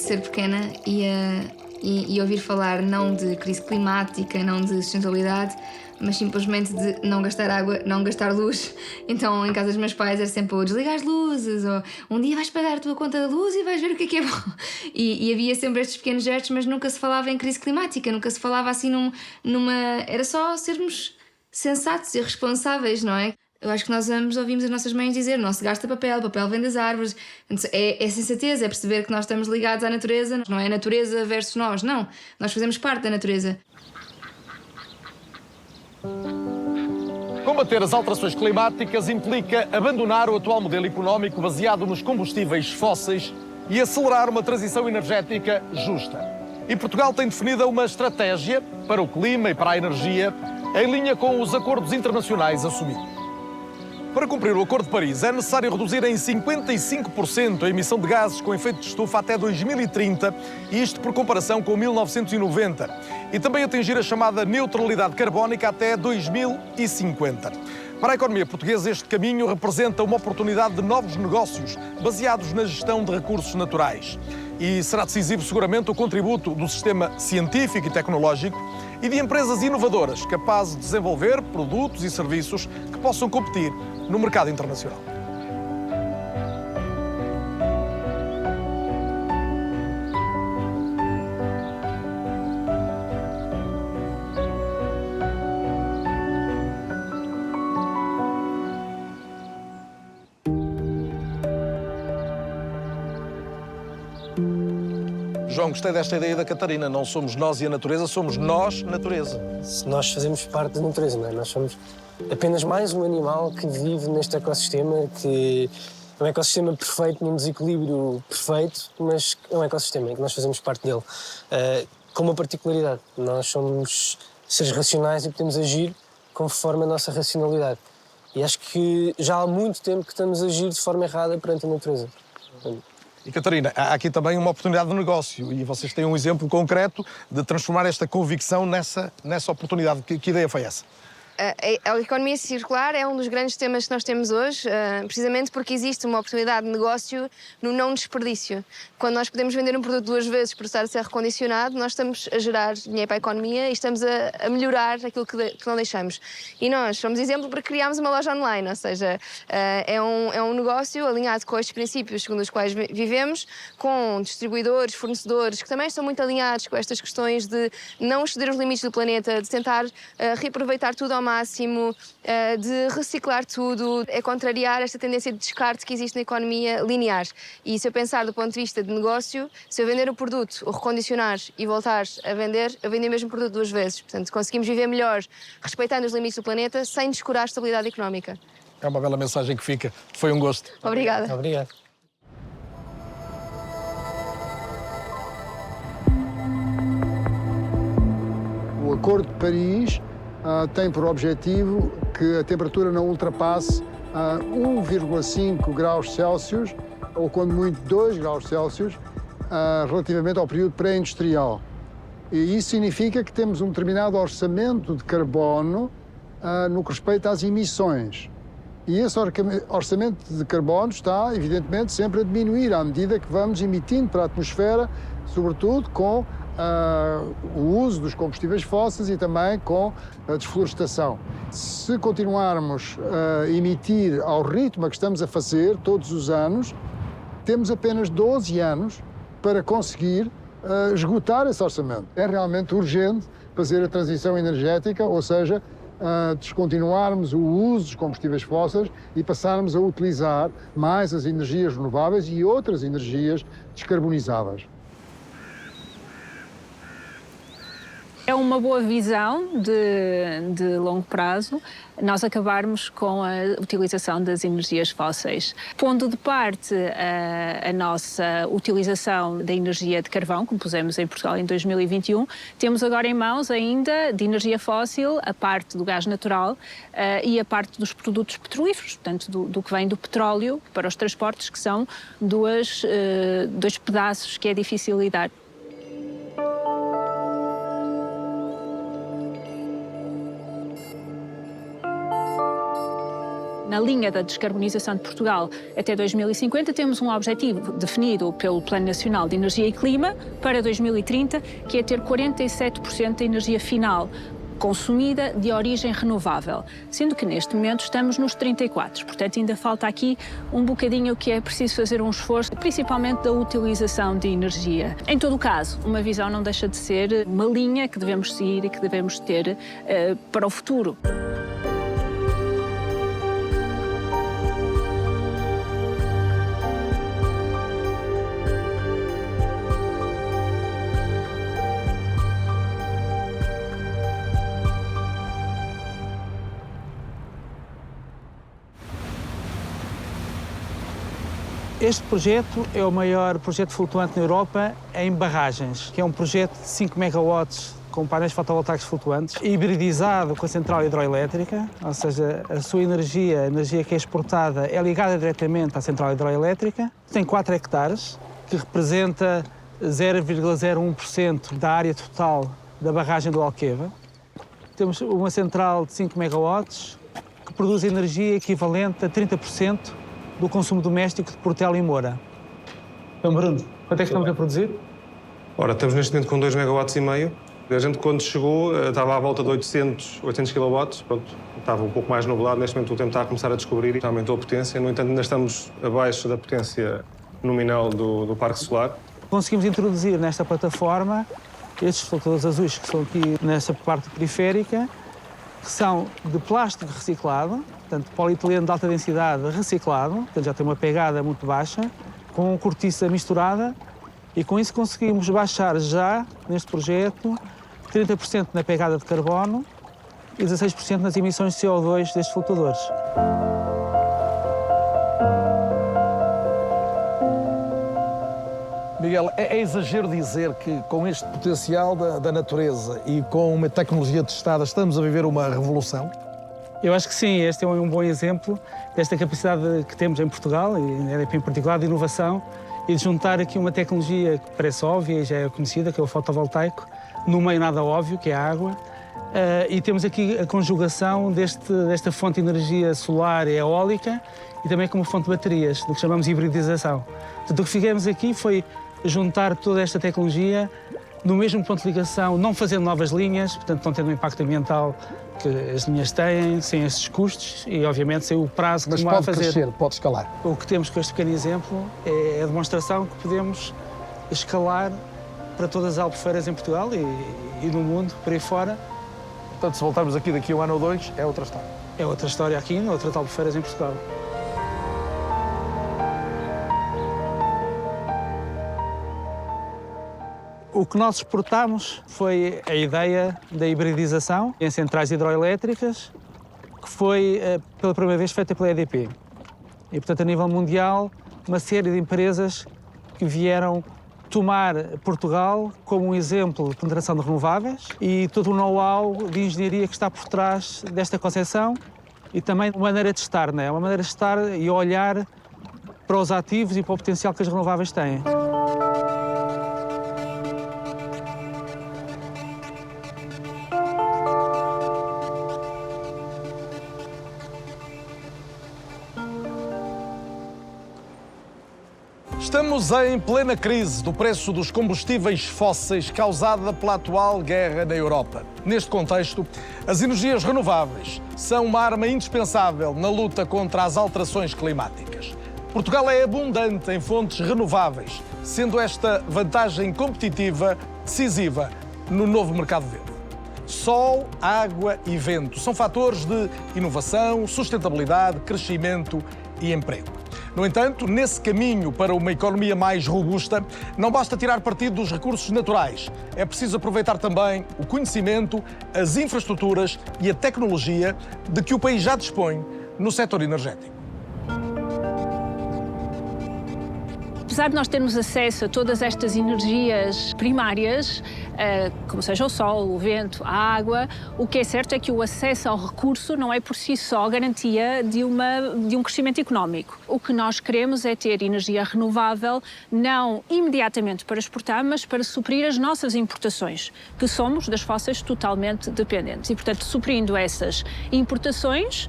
ser pequena e ouvir falar não de crise climática, não de sustentabilidade, mas simplesmente de não gastar água, não gastar luz. Então, em casa dos meus pais era sempre desligar as luzes, ou um dia vais pagar a tua conta da luz e vais ver o que é bom. E havia sempre estes pequenos gestos, mas nunca se falava em crise climática, nunca se falava assim numa... Era só sermos sensatos e responsáveis, não é? Eu acho que nós ambos ouvimos as nossas mães dizer: não se gasta papel vem das árvores. É sensatez, é perceber que nós estamos ligados à natureza, não é a natureza versus nós, não. Nós fazemos parte da natureza. Combater as alterações climáticas implica abandonar o atual modelo económico baseado nos combustíveis fósseis e acelerar uma transição energética justa. E Portugal tem definida uma estratégia para o clima e para a energia em linha com os acordos internacionais assumidos. Para cumprir o Acordo de Paris, é necessário reduzir em 55% a emissão de gases com efeito de estufa até 2030, e isto por comparação com 1990, e também atingir a chamada neutralidade carbónica até 2050. Para a economia portuguesa, este caminho representa uma oportunidade de novos negócios baseados na gestão de recursos naturais. E será decisivo seguramente o contributo do sistema científico e tecnológico e de empresas inovadoras capazes de desenvolver produtos e serviços que possam competir no mercado internacional. João, gostei desta ideia da Catarina. Não somos nós e a natureza, somos nós, natureza. Nós fazemos parte da natureza, não é? Nós somos apenas mais um animal que vive neste ecossistema, que é um ecossistema perfeito, num desequilíbrio perfeito, mas é um ecossistema em que nós fazemos parte dele. Com uma particularidade, nós somos seres racionais e podemos agir conforme a nossa racionalidade. E acho que já há muito tempo que estamos a agir de forma errada perante a natureza. E, Catarina, há aqui também uma oportunidade de negócio e vocês têm um exemplo concreto de transformar esta convicção nessa oportunidade. Que ideia foi essa? A economia circular é um dos grandes temas que nós temos hoje, precisamente porque existe uma oportunidade de negócio no não desperdício. Quando nós podemos vender um produto 2 vezes por estar a ser recondicionado, nós estamos a gerar dinheiro para a economia e estamos a melhorar aquilo que não deixamos. E nós somos exemplo para criarmos uma loja online, ou seja, é um negócio alinhado com estes princípios segundo os quais vivemos, com distribuidores, fornecedores, que também estão muito alinhados com estas questões de não exceder os limites do planeta, de tentar reaproveitar tudo ao máximo, de reciclar tudo, é contrariar esta tendência de descarte que existe na economia linear. E se eu pensar do ponto de vista de negócio, se eu vender o produto, o recondicionar e voltar a vender, eu vendo o mesmo produto 2 vezes. Portanto, conseguimos viver melhor, respeitando os limites do planeta, sem descurar a estabilidade económica. É uma bela mensagem que fica. Foi um gosto. Obrigada. Obrigado. O Acordo de Paris tem por objetivo que a temperatura não ultrapasse 1,5 graus Celsius, ou quando muito 2 graus Celsius, relativamente ao período pré-industrial. E isso significa que temos um determinado orçamento de carbono no que respeita às emissões. E esse orçamento de carbono está, evidentemente, sempre a diminuir à medida que vamos emitindo para a atmosfera, sobretudo com o uso dos combustíveis fósseis e também com a desflorestação. Se continuarmos a emitir ao ritmo a que estamos a fazer todos os anos, temos apenas 12 anos para conseguir esgotar esse orçamento. É realmente urgente fazer a transição energética, ou seja, descontinuarmos o uso dos combustíveis fósseis e passarmos a utilizar mais as energias renováveis e outras energias descarbonizáveis. É uma boa visão de longo prazo nós acabarmos com a utilização das energias fósseis. Pondo de parte a nossa utilização da energia de carvão, como pusemos em Portugal em 2021, temos agora em mãos ainda de energia fóssil a parte do gás natural e a parte dos produtos petrolíferos, portanto do que vem do petróleo para os transportes, que são dois pedaços que é difícil lidar. na linha da descarbonização de Portugal até 2050, temos um objetivo definido pelo Plano Nacional de Energia e Clima para 2030, que é ter 47% da energia final consumida de origem renovável, sendo que neste momento estamos nos 34%. Portanto, ainda falta aqui um bocadinho que é preciso fazer um esforço, principalmente da utilização de energia. Em todo o caso, uma visão não deixa de ser uma linha que devemos seguir e que devemos ter para o futuro. Este projeto é o maior projeto flutuante na Europa em barragens, que é um projeto de 5 megawatts com painéis fotovoltaicos flutuantes, hibridizado com a central hidroelétrica, ou seja, a sua energia, a energia que é exportada, é ligada diretamente à central hidroelétrica. Tem 4 hectares, que representa 0,01% da área total da barragem do Alqueva. Temos uma central de 5 megawatts, que produz energia equivalente a 30% do consumo doméstico de Portela e Moura. Então, Bruno, quanto é que estamos a produzir? Ora, estamos neste momento com 2,5 megawatts. A gente, quando chegou, estava à volta de 800 kW. Pronto, estava um pouco mais nublado. Neste momento o tempo está a começar a descobrir e já aumentou a potência. No entanto, ainda estamos abaixo da potência nominal do parque solar. Conseguimos introduzir nesta plataforma estes flutuadores azuis que estão aqui nesta parte periférica, que são de plástico reciclado, portanto, polietileno de alta densidade reciclado, portanto, já tem uma pegada muito baixa, com cortiça misturada, e com isso conseguimos baixar já, neste projeto, 30% na pegada de carbono e 16% nas emissões de CO2 destes flutuadores. Miguel, é exagero dizer que com este potencial da natureza e com uma tecnologia testada estamos a viver uma revolução? Eu acho que sim, este é um bom exemplo desta capacidade que temos em Portugal, e na EDP em particular, de inovação, e de juntar aqui uma tecnologia que parece óbvia e já é conhecida, que é o fotovoltaico, no meio nada óbvio, que é a água, e temos aqui a conjugação desta fonte de energia solar e eólica e também como fonte de baterias, do que chamamos de hibridização. Portanto, o que fizemos aqui foi juntar toda esta tecnologia no mesmo ponto de ligação, não fazendo novas linhas, portanto não tendo o impacto ambiental que as linhas têm, sem esses custos e, obviamente, sem o prazo que Mas demora a pode fazer. crescer, pode escalar. O que temos com este pequeno exemplo é a demonstração que podemos escalar para todas as albufeiras em Portugal e no mundo, por aí fora. Portanto, se voltarmos aqui daqui a 1 ano ou 2, é outra história. É outra história aqui, outras albufeiras em Portugal. O que nós exportámos foi a ideia da hibridização em centrais hidroelétricas, que foi pela primeira vez feita pela EDP. E, portanto, a nível mundial, uma série de empresas que vieram tomar Portugal como um exemplo de penetração de renováveis e todo o know-how de engenharia que está por trás desta concepção e também uma maneira de estar, não é? Uma maneira de estar e olhar para os ativos e para o potencial que as renováveis têm. Estamos em plena crise do preço dos combustíveis fósseis causada pela atual guerra na Europa. Neste contexto, as energias renováveis são uma arma indispensável na luta contra as alterações climáticas. Portugal é abundante em fontes renováveis, sendo esta vantagem competitiva decisiva no novo mercado verde. Sol, água e vento são fatores de inovação, sustentabilidade, crescimento e emprego. No entanto, nesse caminho para uma economia mais robusta, não basta tirar partido dos recursos naturais. É preciso aproveitar também o conhecimento, as infraestruturas e a tecnologia de que o país já dispõe no setor energético. Apesar de nós termos acesso a todas estas energias primárias, como seja o sol, o vento, a água, o que é certo é que o acesso ao recurso não é por si só garantia de um crescimento económico. O que nós queremos é ter energia renovável, não imediatamente para exportar, mas para suprir as nossas importações, que somos das fósseis totalmente dependentes. E, portanto, suprindo essas importações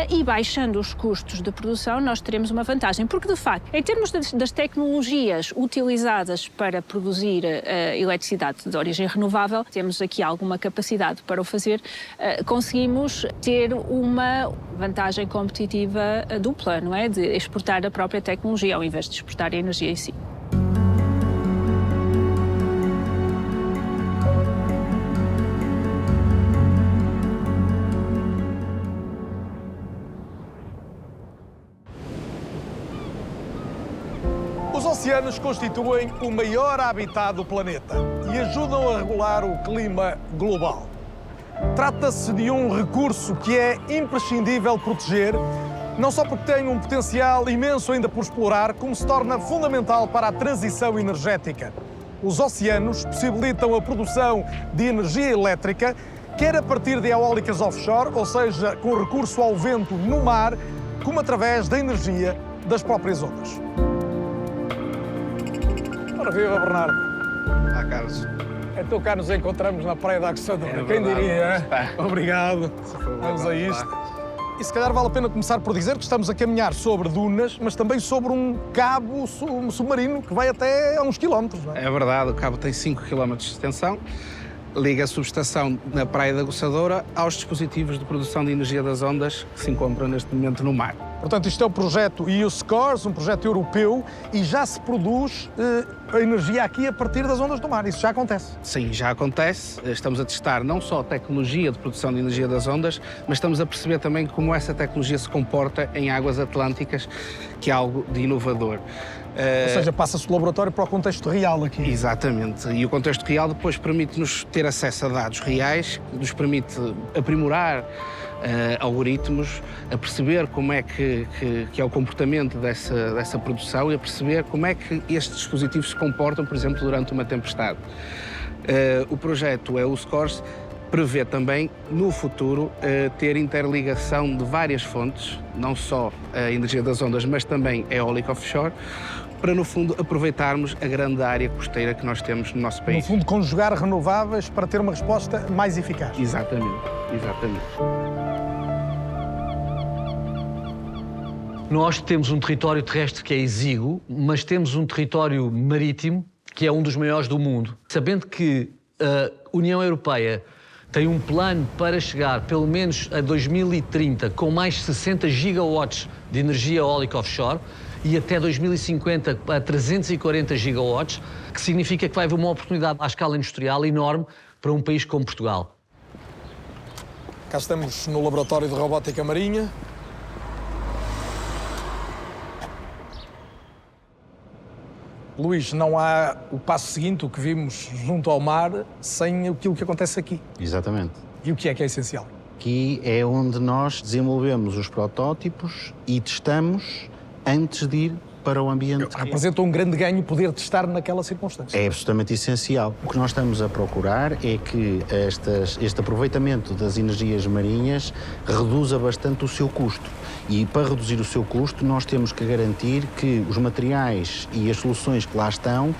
e baixando os custos de produção, nós teremos uma vantagem. Porque, de facto, em termos das tecnologias utilizadas para produzir eletricidade de origem renovável, temos aqui alguma capacidade para o fazer, conseguimos ter uma vantagem competitiva dupla, não é? De exportar a própria tecnologia ao invés de exportar a energia em si. Os oceanos constituem o maior habitat do planeta e ajudam a regular o clima global. Trata-se de um recurso que é imprescindível proteger, não só porque tem um potencial imenso ainda por explorar, como se torna fundamental para a transição energética. Os oceanos possibilitam a produção de energia elétrica, quer a partir de eólicas offshore, ou seja, com recurso ao vento no mar, como através da energia das próprias ondas. Ora viva, Bernardo. Olá, Carlos. Então cá nos encontramos na Praia da Aguçadora. Quem diria, hein? Obrigado. Vamos a isto. E se calhar vale a pena começar por dizer que estamos a caminhar sobre dunas, mas também sobre um cabo submarino que vai até a uns quilómetros, não é? É verdade, o cabo tem 5 km de extensão, liga a subestação na Praia da Aguçadora aos dispositivos de produção de energia das ondas que se encontram neste momento no mar. Portanto, isto é o projeto EU-SCORS, um projeto europeu, e já se produz a energia aqui a partir das ondas do mar. Isso já acontece? Sim, já acontece. Estamos a testar não só a tecnologia de produção de energia das ondas, mas estamos a perceber também como essa tecnologia se comporta em águas atlânticas, que é algo de inovador. Ou seja, passa-se do laboratório para o contexto real aqui. Exatamente. E o contexto real depois permite-nos ter acesso a dados reais, que nos permite aprimorar algoritmos, a perceber como é que é o comportamento dessa produção e a perceber como é que estes dispositivos se comportam, por exemplo, durante uma tempestade. O projeto EU-SCORS prevê também, no futuro, ter interligação de várias fontes, não só a energia das ondas, mas também eólica offshore, para, no fundo, aproveitarmos a grande área costeira que nós temos no nosso país. No fundo, conjugar renováveis para ter uma resposta mais eficaz. Exatamente, exatamente. Nós temos um território terrestre que é exíguo, mas temos um território marítimo que é um dos maiores do mundo. Sabendo que a União Europeia tem um plano para chegar, pelo menos a 2030, com mais 60 gigawatts de energia eólica offshore e até 2050 a 340 gigawatts, que significa que vai haver uma oportunidade à escala industrial enorme para um país como Portugal. Cá estamos no Laboratório de Robótica Marinha. Luís, não há o passo seguinte, o que vimos junto ao mar, sem aquilo que acontece aqui. Exatamente. E o que é essencial? Aqui é onde nós desenvolvemos os protótipos e testamos antes de ir para o ambiente. Representa um grande ganho poder testar naquela circunstância. É absolutamente essencial. O que nós estamos a procurar é que este aproveitamento das energias marinhas reduza bastante o seu custo. E para reduzir o seu custo, nós temos que garantir que os materiais e as soluções que lá estão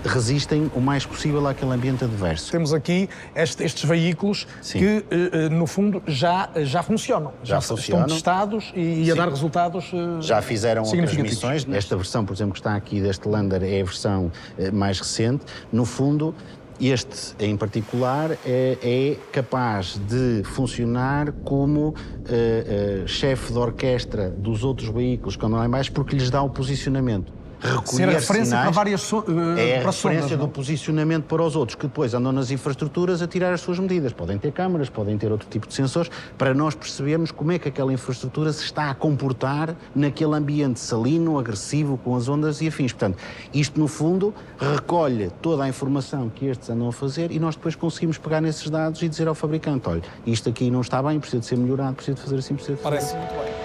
resistem o mais possível àquele ambiente adverso. Temos aqui estes veículos que, no fundo, já funcionam. Já estão testados e a dar resultados já fizeram outras missões. Esta versão, por exemplo, que está aqui deste lander é a versão mais recente. No fundo, este, em particular, é capaz de funcionar como chefe de orquestra dos outros veículos que andam lá em baixo, porque lhes dá o posicionamento. Ser a referência sinais, para várias é a referência do posicionamento para os outros, que depois andam nas infraestruturas a tirar as suas medidas. Podem ter câmaras, podem ter outro tipo de sensores, para nós percebermos como é que aquela infraestrutura se está a comportar naquele ambiente salino, agressivo, com as ondas e afins. Portanto, isto, no fundo, recolhe toda a informação que estes andam a fazer e nós depois conseguimos pegar nesses dados e dizer ao fabricante, olha, isto aqui não está bem, precisa de ser melhorado, precisa de fazer assim, precisa de fazer assim. Parece muito bem.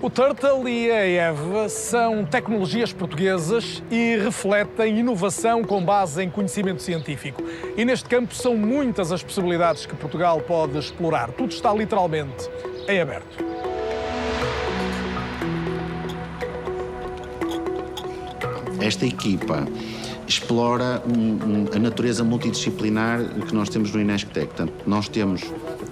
O Turtle e a Eve são tecnologias portuguesas e refletem inovação com base em conhecimento científico. E neste campo são muitas as possibilidades que Portugal pode explorar. Tudo está literalmente em aberto. Esta equipa explora a natureza multidisciplinar que nós temos no Inesctec. Portanto, nós temos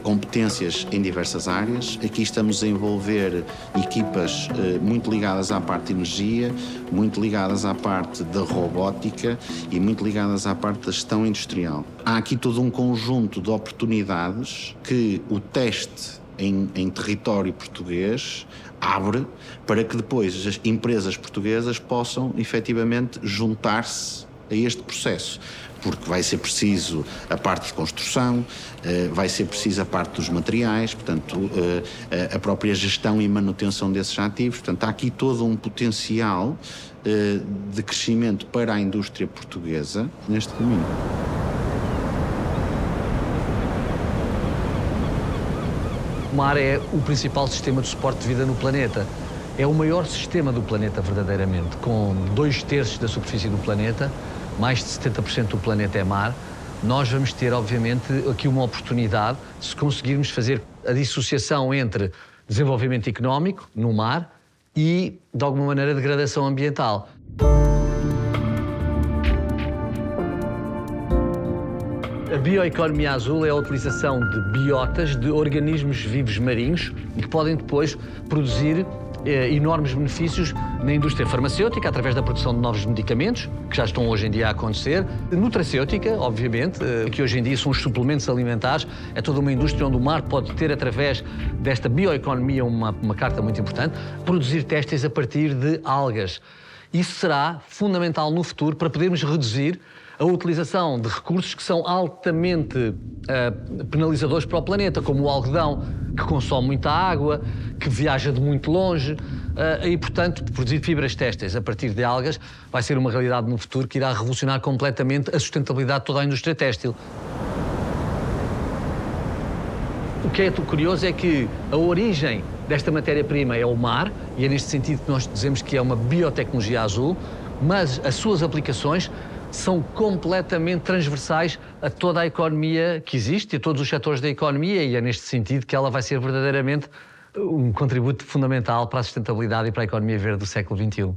competências em diversas áreas. Aqui estamos a envolver equipas muito ligadas à parte de energia, muito ligadas à parte da robótica e muito ligadas à parte da gestão industrial. Há aqui todo um conjunto de oportunidades que o teste em território português abre para que depois as empresas portuguesas possam efetivamente juntar-se a este processo. Porque vai ser preciso a parte de construção, vai ser preciso a parte dos materiais, portanto, a própria gestão e manutenção desses ativos. Portanto, há aqui todo um potencial de crescimento para a indústria portuguesa neste caminho. O mar é o principal sistema de suporte de vida no planeta. É o maior sistema do planeta, verdadeiramente, com 2/3 da superfície do planeta. Mais de 70% do planeta é mar. Nós vamos ter, obviamente, aqui uma oportunidade se conseguirmos fazer a dissociação entre desenvolvimento económico no mar e, de alguma maneira, degradação ambiental. A bioeconomia azul é a utilização de biotas, de organismos vivos marinhos, que podem depois produzir enormes benefícios na indústria farmacêutica, através da produção de novos medicamentos, que já estão hoje em dia a acontecer. Nutracêutica, obviamente, que hoje em dia são os suplementos alimentares. É toda uma indústria onde o mar pode ter, através desta bioeconomia, uma carta muito importante. Produzir têxteis a partir de algas. Isso será fundamental no futuro para podermos reduzir a utilização de recursos que são altamente penalizadores para o planeta, como o algodão, que consome muita água, que viaja de muito longe, e, portanto, produzir fibras têxteis a partir de algas vai ser uma realidade no futuro que irá revolucionar completamente a sustentabilidade de toda a indústria têxtil. O que é curioso é que a origem desta matéria-prima é o mar, e é neste sentido que nós dizemos que é uma biotecnologia azul, mas as suas aplicações são completamente transversais a toda a economia que existe e a todos os setores da economia, e é neste sentido que ela vai ser verdadeiramente um contributo fundamental para a sustentabilidade e para a economia verde do século XXI.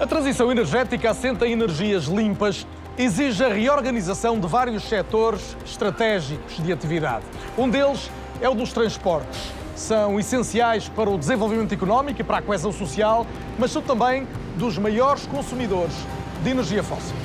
A transição energética assenta em energias limpas exige a reorganização de vários setores estratégicos de atividade. Um deles é o dos transportes. São essenciais para o desenvolvimento económico e para a coesão social, mas são também dos maiores consumidores de energia fóssil.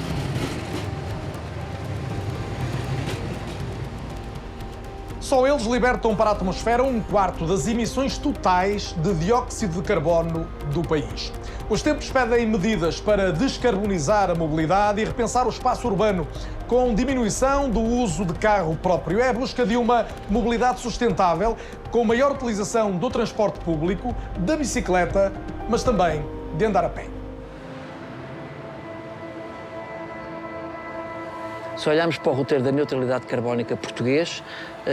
Só eles libertam para a atmosfera 1/4 das emissões totais de dióxido de carbono do país. Os tempos pedem medidas para descarbonizar a mobilidade e repensar o espaço urbano, com diminuição do uso de carro próprio. É a busca de uma mobilidade sustentável, com maior utilização do transporte público, da bicicleta, mas também de andar a pé. Se olharmos para o roteiro da neutralidade carbónica português,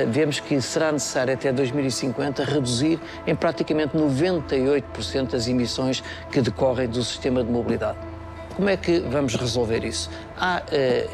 vemos que será necessário até 2050 reduzir em praticamente 98% as emissões que decorrem do sistema de mobilidade. Como é que vamos resolver isso? Há,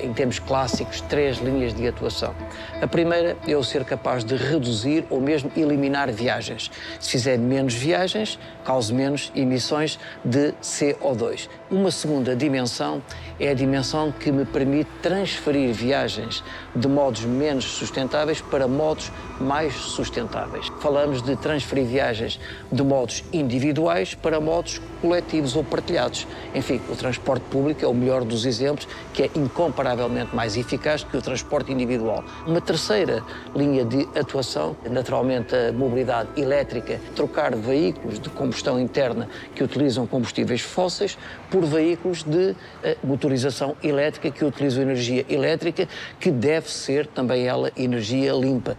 em termos clássicos, 3 linhas de atuação. A primeira é o ser capaz de reduzir ou mesmo eliminar viagens. Se fizer menos viagens, cause menos emissões de CO2. Uma segunda dimensão é a dimensão que me permite transferir viagens de modos menos sustentáveis para modos mais sustentáveis. Falamos de transferir viagens de modos individuais para modos coletivos ou partilhados. Enfim, o transporte transporte público é o melhor dos exemplos, que é incomparavelmente mais eficaz que o transporte individual. Uma terceira linha de atuação, naturalmente a mobilidade elétrica, trocar veículos de combustão interna que utilizam combustíveis fósseis por veículos de motorização elétrica que utilizam energia elétrica, que deve ser também ela energia limpa.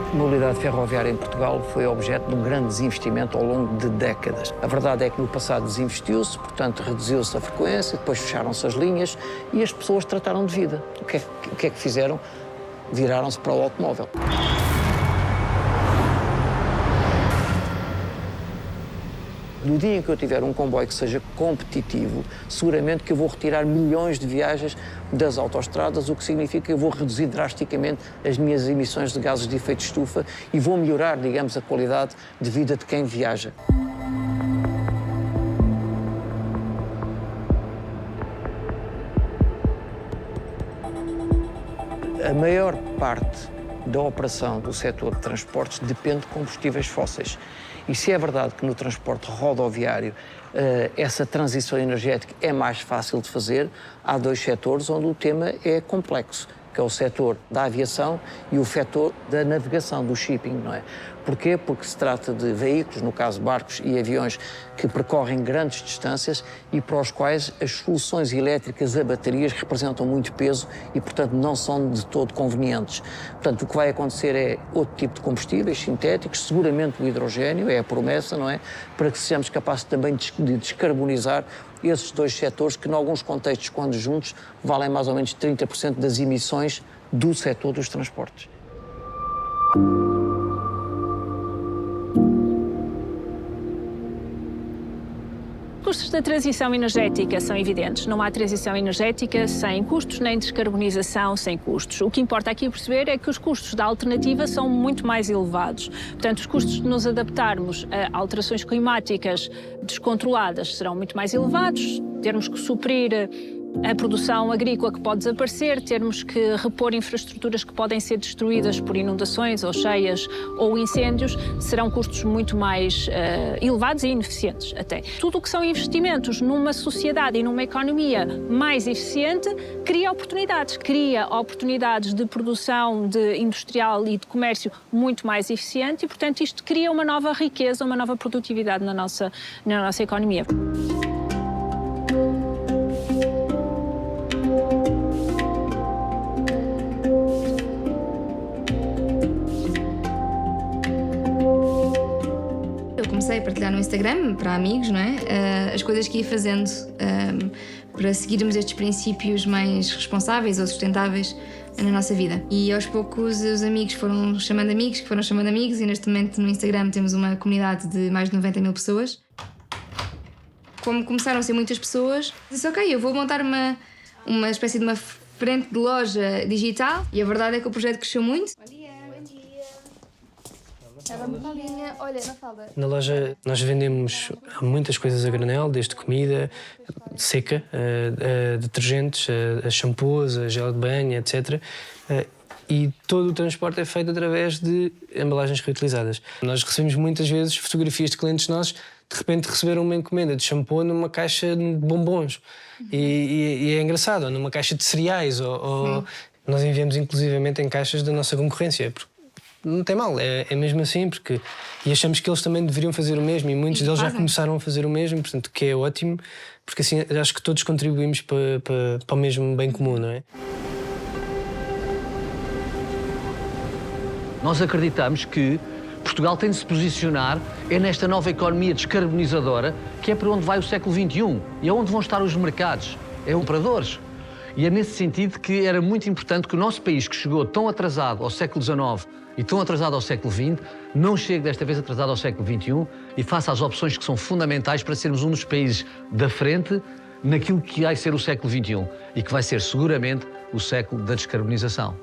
A mobilidade ferroviária em Portugal foi objeto de um grande desinvestimento ao longo de décadas. A verdade é que no passado desinvestiu-se, portanto reduziu-se a frequência, depois fecharam-se as linhas e as pessoas trataram de vida. O que é que fizeram? Viraram-se para o automóvel. No dia em que eu tiver um comboio que seja competitivo, seguramente que eu vou retirar milhões de viagens das autoestradas, o que significa que eu vou reduzir drasticamente as minhas emissões de gases de efeito de estufa e vou melhorar, digamos, a qualidade de vida de quem viaja. A maior parte da operação do setor de transportes depende de combustíveis fósseis. E se é verdade que no transporte rodoviário essa transição energética é mais fácil de fazer, há dois setores onde o tema é complexo, que é o setor da aviação e o setor da navegação, do shipping, não é? Porquê? Porque se trata de veículos, no caso barcos e aviões, que percorrem grandes distâncias e para os quais as soluções elétricas a baterias representam muito peso e, portanto, não são de todo convenientes. Portanto, o que vai acontecer é outro tipo de combustíveis sintéticos, seguramente o hidrogênio, é a promessa, não é? Para que sejamos capazes também de descarbonizar esses dois setores que, em alguns contextos, quando juntos, valem mais ou menos 30% das emissões do setor dos transportes. Os custos da transição energética são evidentes. Não há transição energética sem custos, nem descarbonização sem custos. O que importa aqui perceber é que os custos da alternativa são muito mais elevados. Portanto, os custos de nos adaptarmos a alterações climáticas descontroladas serão muito mais elevados, termos que suprir a produção agrícola que pode desaparecer, termos que repor infraestruturas que podem ser destruídas por inundações ou cheias ou incêndios, serão custos muito mais elevados e ineficientes até. Tudo o que são investimentos numa sociedade e numa economia mais eficiente cria oportunidades de produção industrial e de comércio muito mais eficiente e, portanto, isto cria uma nova riqueza, uma nova produtividade na nossa economia. Comecei a partilhar no Instagram, para amigos, não é? As coisas que ia fazendo para seguirmos estes princípios mais responsáveis ou sustentáveis na nossa vida. E aos poucos os amigos foram chamando amigos, que foram chamando amigos, e neste momento no Instagram temos uma comunidade de mais de 90 mil pessoas. Como começaram a ser muitas pessoas, disse, ok, eu vou montar uma espécie de uma frente de loja digital, e a verdade é que o projeto cresceu muito. Olha, Mafalda. Na loja nós vendemos muitas coisas a granel, desde comida seca, detergentes, a shampoos, a gel de banho, etc. E todo o transporte é feito através de embalagens reutilizadas. Nós recebemos muitas vezes fotografias de clientes nossos de repente receberam uma encomenda de shampoo numa caixa de bombons. E é engraçado, ou numa caixa de cereais, ou nós enviamos inclusivamente em caixas da nossa concorrência. Não tem mal, é mesmo assim, e achamos que eles também deveriam fazer o mesmo, e muitos deles já começaram a fazer o mesmo, portanto, que é ótimo, porque assim acho que todos contribuímos para o mesmo bem comum, não é? Nós acreditamos que Portugal tem de se posicionar nesta nova economia descarbonizadora, que é para onde vai o século XXI, e é onde vão estar os mercados, operadores. E é nesse sentido que era muito importante que o nosso país, que chegou tão atrasado ao século XIX e tão atrasado ao século XX, não chegue desta vez atrasado ao século XXI e faça as opções que são fundamentais para sermos um dos países da frente naquilo que vai ser o século XXI e que vai ser seguramente o século da descarbonização.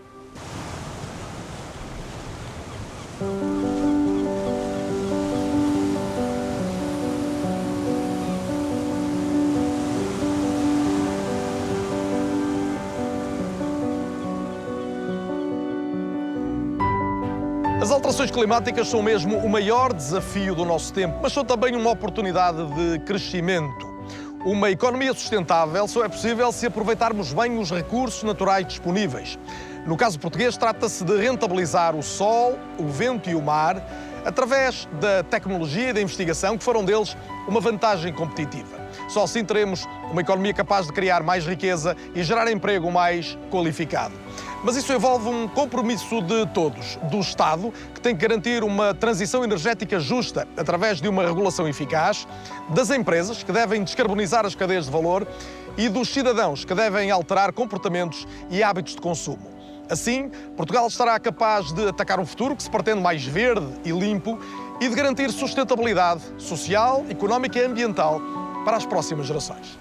As alterações climáticas são mesmo o maior desafio do nosso tempo, mas são também uma oportunidade de crescimento. Uma economia sustentável só é possível se aproveitarmos bem os recursos naturais disponíveis. No caso português, trata-se de rentabilizar o sol, o vento e o mar através da tecnologia e da investigação, que farão deles uma vantagem competitiva. Só assim teremos uma economia capaz de criar mais riqueza e gerar emprego mais qualificado. Mas isso envolve um compromisso de todos, do Estado, que tem que garantir uma transição energética justa através de uma regulação eficaz, das empresas, que devem descarbonizar as cadeias de valor, e dos cidadãos, que devem alterar comportamentos e hábitos de consumo. Assim, Portugal estará capaz de atacar um futuro que se pretende mais verde e limpo e de garantir sustentabilidade social, económica e ambiental para as próximas gerações.